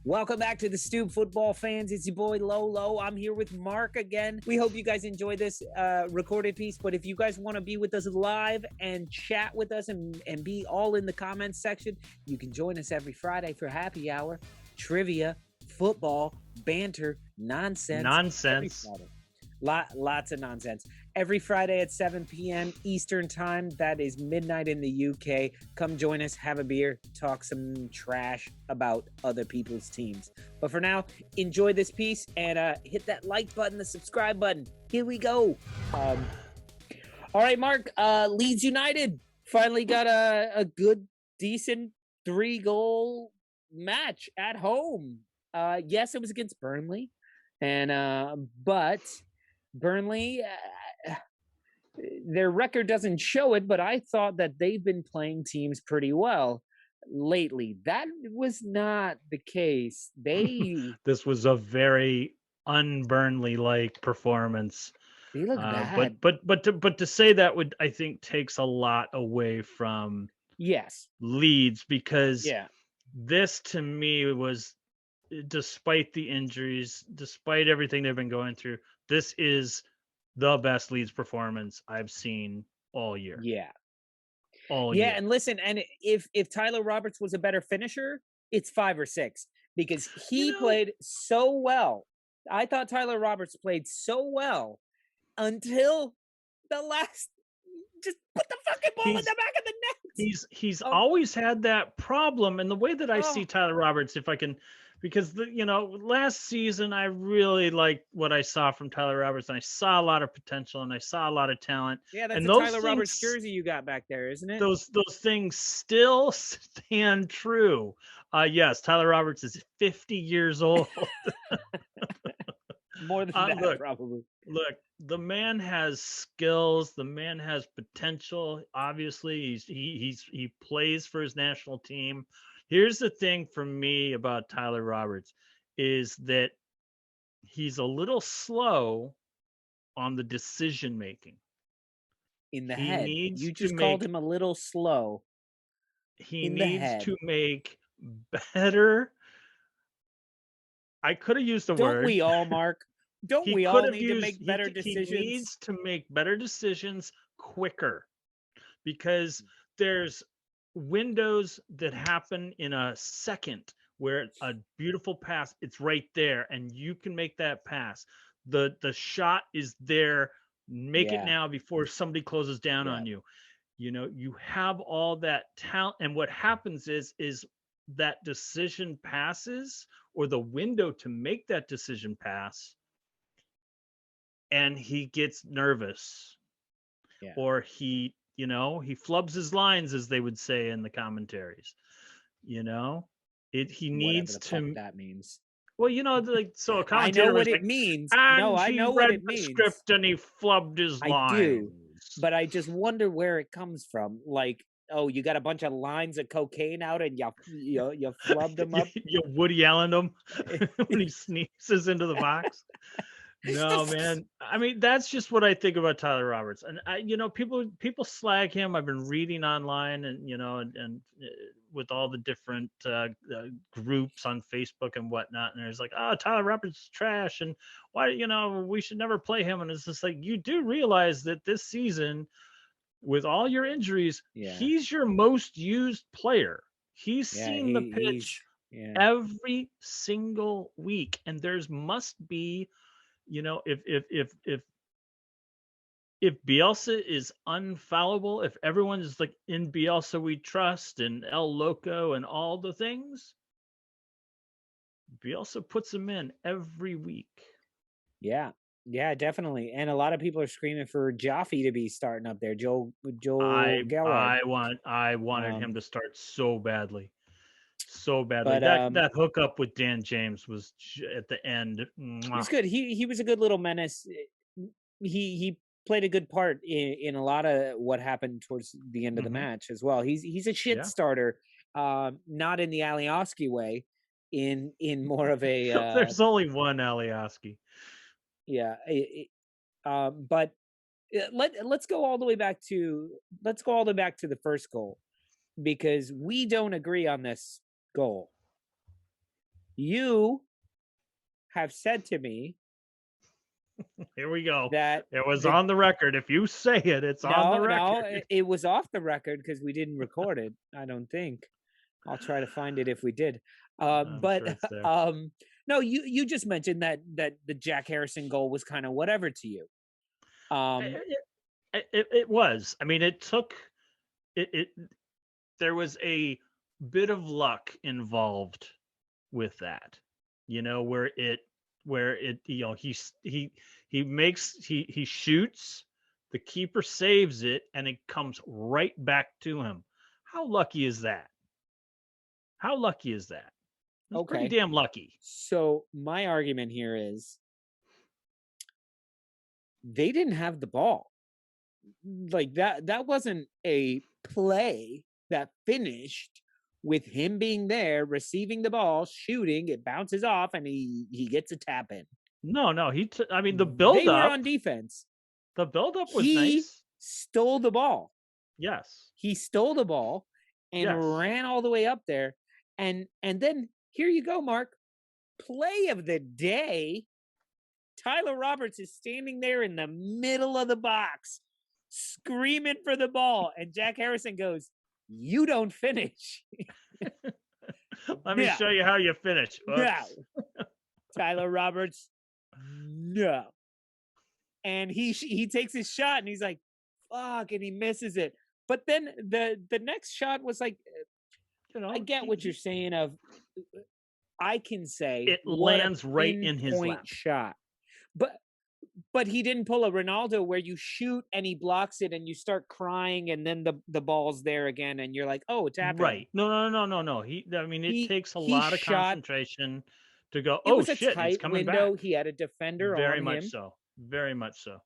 Welcome back to the Stoop football fans. It's your boy Lolo. I'm here with Mark again. We hope you guys enjoy this recorded piece, but if you guys want to be with us live and chat with us and be all in the comments section, you can join us every Friday for happy hour, trivia, football, banter, nonsense. Lots of nonsense. Every Friday at 7 p.m. Eastern time. That is midnight in the UK. Come join us, have a beer, talk some trash about other people's teams. But for now, enjoy this piece and hit that like button, the subscribe button. Here we go. All right, Mark. Leeds United finally got a good, decent 3-goal match at home. Yes, it was against Burnley, and but Burnley, their record doesn't show it, but I thought that they've been playing teams pretty well lately. That was not the case. This was a very un-Burnley-like performance. They look bad. But to say that would, I think, takes a lot away from Leeds, because this to me was, despite the injuries, despite everything they've been going through, this is the best Leeds performance I've seen all year. All year. And listen, and if Tyler Roberts was a better finisher, it's 5 or 6, because he played so well. I thought Tyler Roberts played so well until the last, just put the fucking ball in the back of the net. He's always had that problem, and the way that I see Tyler Roberts, if I can, because last season I really liked what I saw from Tyler Roberts, and I saw a lot of potential and I saw a lot of talent. Yeah, that's the Tyler Roberts jersey you got back there, isn't it? Those things still stand true. Yes, Tyler Roberts is 50 years old. More than that, probably. Look, the man has skills. The man has potential. Obviously, he plays for his national team. Here's the thing for me about Tyler Roberts is that he's a little slow on the decision making. In the head. You just called him a little slow. He needs to make better. I could have used the word. Don't we all, Mark? Don't we all need to make better decisions? He needs to make better decisions quicker, because there's windows that happen in a second where a beautiful pass, it's right there and you can make that pass. The shot is there. Make it now before somebody closes down on you. You have all that talent, and what happens is that decision passes, or the window to make that decision pass, and he gets nervous, or he flubs his lines, as they would say in the commentaries. He needs to. That means. Well, so a commentator. I know what it means. No, I know what it means. Script and he flubbed his lines. I do, but I just wonder where it comes from. Like, oh, you got a bunch of lines of cocaine out and you flubbed them up. You Woody Allen them when he sneezes into the box. No, man. I mean, that's just what I think about Tyler Roberts. And people slag him. I've been reading online, and and with all the different groups on Facebook and whatnot. And there's like, oh, Tyler Roberts is trash, and why, we should never play him. And it's just like, you do realize that this season, with all your injuries, he's your most used player. He's seen the pitch every single week, and there's must be. If Bielsa is unfallible, if everyone's like in Bielsa we trust and El Loco and all the things, Bielsa puts him in every week. Yeah, definitely. And a lot of people are screaming for Jaffe to be starting up there. Joel Gellert. I wanted him to start so badly. But that hookup with Dan James was at the end. He's good. He was a good little menace. He played a good part in a lot of what happened towards the end of the match as well. He's a shit starter, not in the Alioski way, in more of a. There's only one Alioski. Yeah, but let's go all the way back to the first goal, because we don't agree on this goal. You have said to me Here we go. that It was on the record. If you say it, it's on the record. No, it was off the record because we didn't record it. I don't think. I'll try to find it if we did. But sure it's there. no, you just mentioned that the Jack Harrison goal was kind of whatever to you. It was. I mean, it took it. There was a bit of luck involved with that, where it he shoots, the keeper saves it, and it comes right back to him. How lucky is that? How lucky is that? It's pretty damn lucky. So my argument here is they didn't have the ball. Like that wasn't a play that finished with him being there, receiving the ball, shooting, it bounces off, and he gets a tap in. No, I mean, the build up. They were on defense. The build up was nice. Stole the ball. Yes. He stole the ball and ran all the way up there. And then here you go, Mark. Play of the day. Tyler Roberts is standing there in the middle of the box, screaming for the ball. And Jack Harrison goes, "You don't finish." Let me show you how you finish. No. Tyler Roberts, no. And he takes his shot and he's like, fuck, and he misses it. But then the next shot was like, I get what you're saying of, I can say it lands right in his lap. Shot. But he didn't pull a Ronaldo where you shoot and he blocks it and you start crying and then the ball's there again and you're like, oh, it's happening. Right. No. It takes a lot of concentration to go, it was shit, a tight he's coming window. back. He had a defender Very on much him. so. Very much so.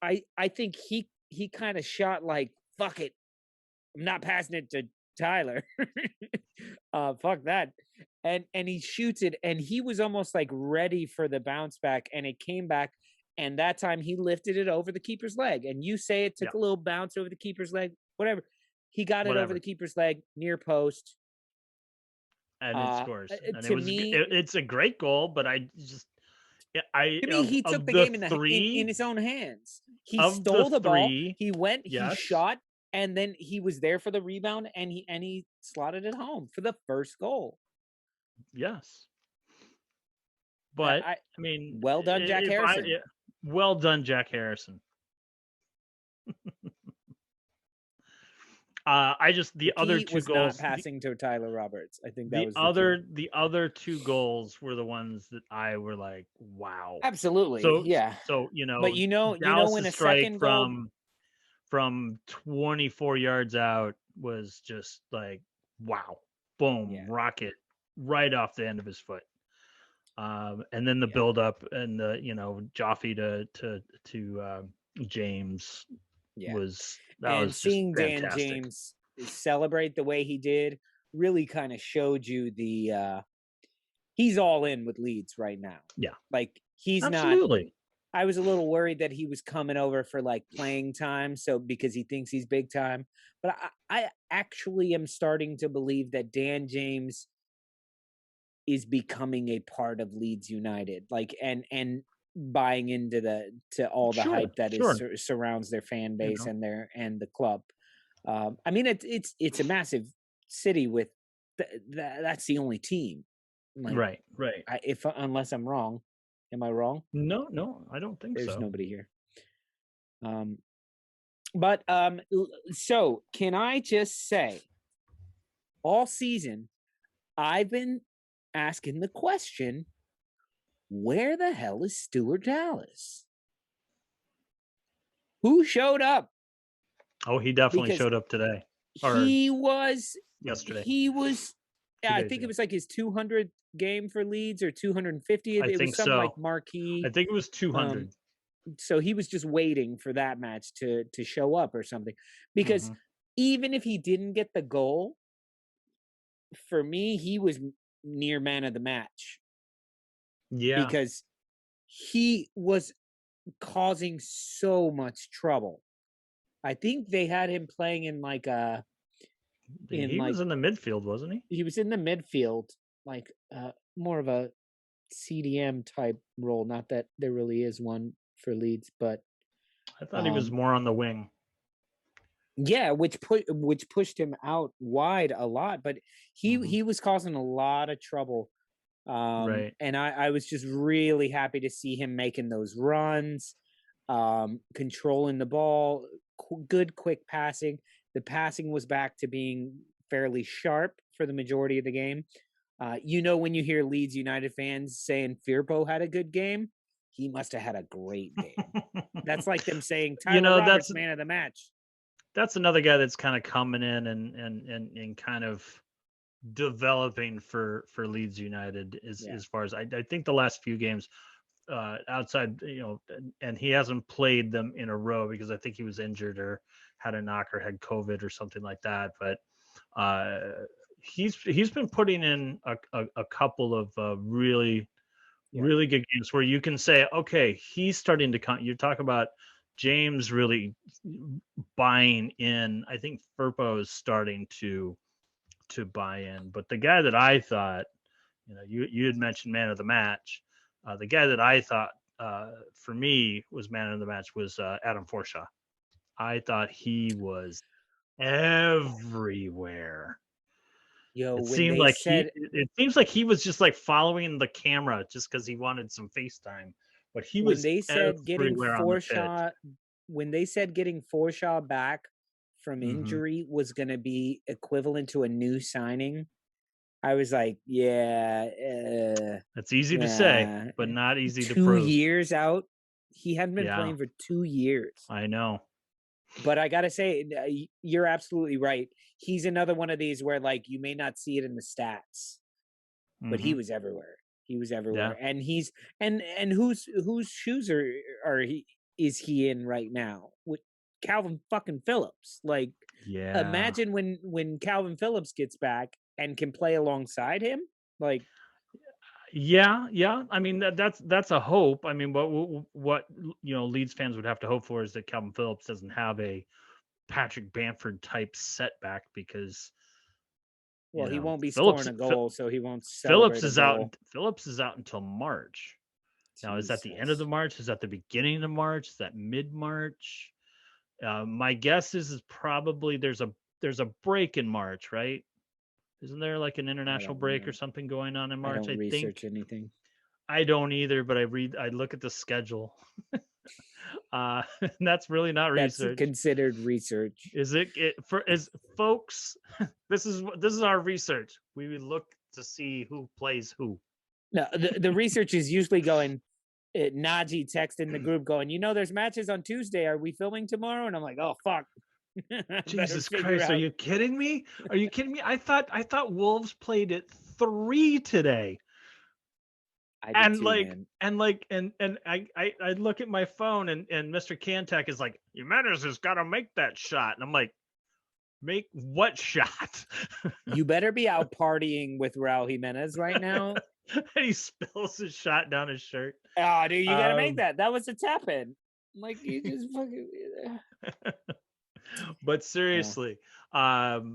I think he kind of shot like, fuck it, I'm not passing it to Tyler. Fuck that. And he shoots it and he was almost like ready for the bounce back and it came back. And that time he lifted it over the keeper's leg. And you say it took a little bounce over the keeper's leg, whatever. He got it over the keeper's leg, near post. And it scores. And it's a great goal, but to me, he took the game in his own hands. He stole the ball. He went, he shot, and then he was there for the rebound, and he slotted it home for the first goal. Yes. But I mean, well done, Jack Harrison. Well done, Jack Harrison. The other two was goals not passing to Tyler Roberts. I think that was the other two goals were the ones that I were like, wow. Absolutely. So yeah. So but when a second goal from 24 yards out was just like, wow, boom, rocket right off the end of his foot. And then the build up and the Joffe to James was seeing Dan fantastic. James celebrate the way he did really kind of showed you he's all in with Leeds right now. Yeah, like he's absolutely. Not. I was a little worried that he was coming over for like playing time, so because he thinks he's big time. But I actually am starting to believe that Dan James is becoming a part of Leeds United, like and buying into all the hype that surrounds their fan base and the club. I mean, it's a massive city with that's the only team. Like, right. Unless I'm wrong, am I wrong? No, I don't think There's nobody here. But so can I just say, all season I've been asking the question, where the hell is Stuart Dallas? Who showed up? Oh, he definitely showed up today. He was yesterday. He was. I think it was like his 200th game for Leeds or 250th. I think was something like marquee. I think it was 200. So he was just waiting for that match to show up or something. Because even if he didn't get the goal, for me, he was near man of the match. Yeah. Because he was causing so much trouble. I think they had him playing in like a... He was in the midfield, wasn't he? He was in the midfield. more of a CDM type role. Not that there really is one for Leeds, but I thought he was more on the wing. yeah, which pushed him out wide a lot. But he was causing a lot of trouble. Right. And I was just really happy to see him making those runs, controlling the ball, good quick passing. The passing was back to being fairly sharp for the majority of the game. When you hear Leeds United fans saying Firpo had a good game, he must have had a great game. That's like them saying Tyler Roberts, man of the match. That's another guy that's kind of coming in and kind of developing for Leeds United as far as I think the last few games outside, and he hasn't played them in a row because I think he was injured or had a knock or had COVID or something like that. But he's been putting in a couple of really good games where you can say, okay, he's starting to come. You talk about James really buying in. I think Firpo is starting to buy in. But the guy that I thought, you had mentioned man of the match. The guy that I thought for me was man of the match was Adam Forshaw. I thought he was everywhere. It seemed like it seems like he was just like following the camera just because he wanted some FaceTime. But he was everywhere on the pitch. When they said getting Forshaw back from injury was going to be equivalent to a new signing, I was like, yeah. It's easy to say, but not easy to prove. 2 years out. He hadn't been playing for 2 years. I know. But I got to say, you're absolutely right. He's another one of these where, like, you may not see it in the stats, but he was everywhere. He was everywhere. Yeah. And he's and whose shoes is he in right now? With Calvin fucking Phillips. Like, imagine when Calvin Phillips gets back and can play alongside him. Like, yeah. I mean, that's a hope. I mean, what Leeds fans would have to hope for is that Calvin Phillips doesn't have a Patrick Bamford type setback because he won't be scoring a goal, so he won't. Phillips is out. Phillips is out until March. Now, is that the end of the March? Is that the beginning of March? Is that mid-March? My guess is probably there's a break in March, right? Isn't there like an international break or something going on in March? I don't research anything. I don't either, but I look at the schedule. That's really not research. That's considered research. Is folks? This is our research. We would look to see who plays who. No, the research is usually going. Najee texting the group going, there's matches on Tuesday. Are we filming tomorrow? And I'm like, oh fuck. Jesus Christ, are you kidding me? Are you kidding me? I thought Wolves played at 3 today. I look at my phone and Mr. Cantek is like, Jimenez has got to make that shot. And I'm like, make what shot? You better be out partying with Raul Jimenez right now. And he spills his shot down his shirt. Oh, dude, you gotta make that. That was a tap in. Like, you just fucking. But seriously, it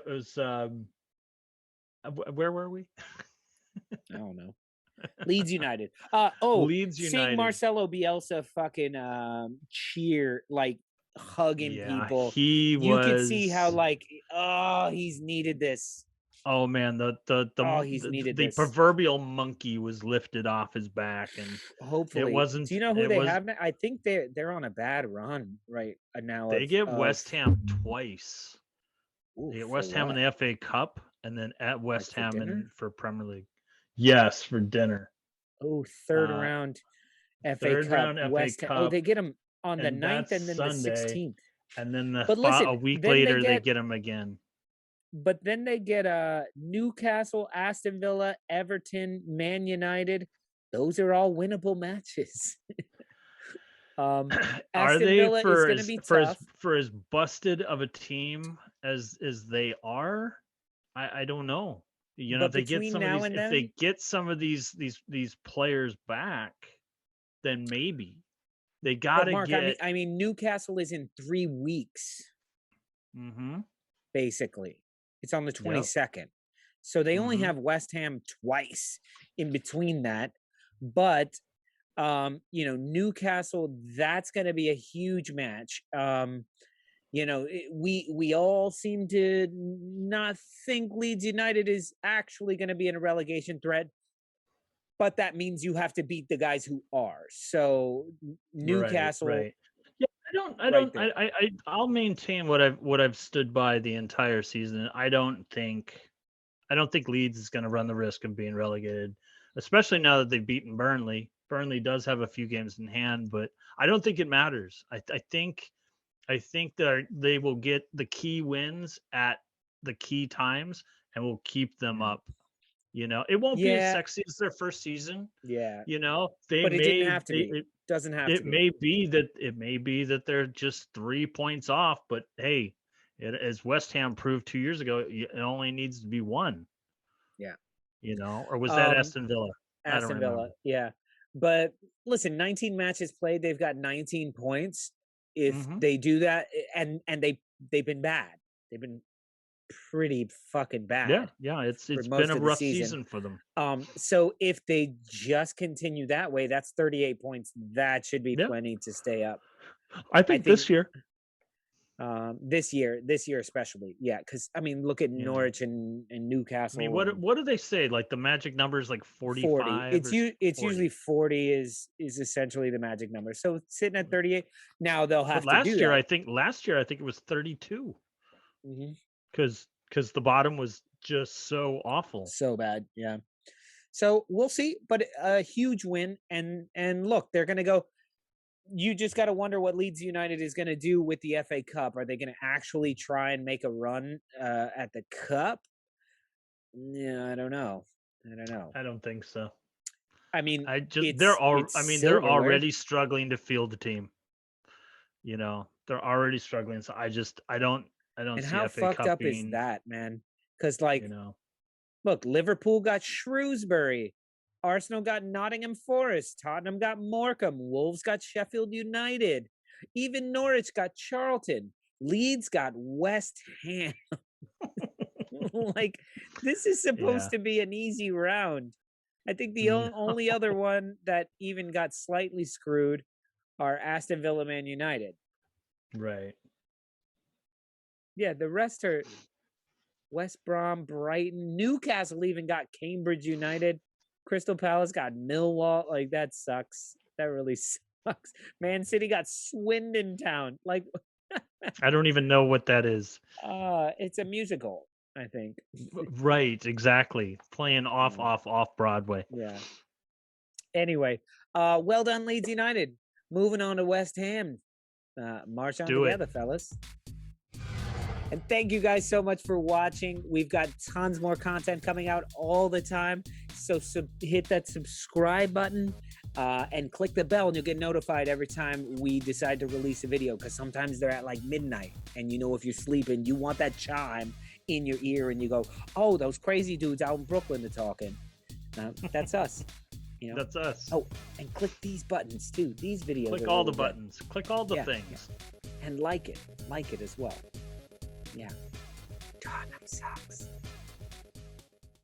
was. Where were we? I don't know. Leeds United. Leeds United. Seeing Marcelo Bielsa fucking cheer, like hugging people. You could see how he's needed this. Oh man, the proverbial monkey was lifted off his back, and hopefully it wasn't. Do you know who they have now? I think they're on a bad run right now. They get West Ham twice. They get West Ham in the FA Cup, and then at West Ham for Premier League. Yes, for dinner. Oh, third round FA Cup. West Ham. Oh, they get them on the 9th and then Sunday, the 16th. And then a week later they get them again. But then they get Newcastle, Aston Villa, Everton, Man United. Those are all winnable matches. Are they Villa for as busted of a team as they are? I don't know. If they get some of these players back, then maybe they got to get. I mean, Newcastle is in 3 weeks. Basically. It's on the 22nd. So they only have West Ham twice in between that. But, Newcastle, that's going to be a huge match. We all seem to not think Leeds United is actually going to be in a relegation threat. But that means you have to beat the guys who are. So Newcastle, right. Yeah, I'll maintain what I've stood by the entire season. I don't think Leeds is going to run the risk of being relegated, especially now that they've beaten Burnley. Burnley does have a few games in hand, but I don't think it matters. I think that they will get the key wins at the key times and will keep them up. It won't be as sexy as their first season. Yeah. They but it didn't may have to be. It doesn't have to it be. may be that they're just 3 points off, but hey, as West Ham proved 2 years ago, it only needs to be one. Yeah. Or was that Aston Villa? I don't Aston remember. Villa, yeah. But listen, 19 matches played, they've got 19 points. If they do that, and they've been bad. They've been pretty fucking bad. Yeah, it's been a rough season for them. So if they just continue that way, that's 38 points. That should be plenty to stay up. I think this year. This year especially, because look at Norwich and Newcastle. I mean, what do they say? Like the magic number is like 45. It's 40. Usually 40 is essentially the magic number. So sitting at 38 now, they'll have to do that. Last year I think it was 32. Because the bottom was just so awful, so bad. Yeah. So we'll see, but a huge win, and look, they're going to go. You just got to wonder what Leeds United is going to do with the FA Cup. Are they going to actually try and make a run at the Cup? Yeah, I don't know. I don't think so. They're already struggling to field the team. They're already struggling. So I don't and see how FA fucked Cup up being, is that, man? Because look, Liverpool got Shrewsbury. Arsenal got Nottingham Forest. Tottenham got Morecambe. Wolves got Sheffield United. Even Norwich got Charlton. Leeds got West Ham. This is supposed to be an easy round. I think the only other one that even got slightly screwed are Aston Villa, Man United. Right. Yeah, the rest are West Brom, Brighton, Newcastle even got Cambridge United. Crystal Palace got Millwall. That sucks. That really sucks. Man City got Swindon Town. I don't even know what that is. It's a musical, I think. Right, exactly. Playing off Broadway. Yeah. Anyway, well done, Leeds United. Moving on to West Ham. March on together, fellas. And thank you guys so much for watching. We've got tons more content coming out all the time. So hit that subscribe button and click the bell, and you'll get notified every time we decide to release a video, because sometimes they're at midnight. And if you're sleeping, you want that chime in your ear and you go, oh, those crazy dudes out in Brooklyn are talking. That's us. That's us. Oh, and click these buttons too. These videos. Click all the buttons. Click all the things. Yeah. And like it as well. Yeah. God, that sucks.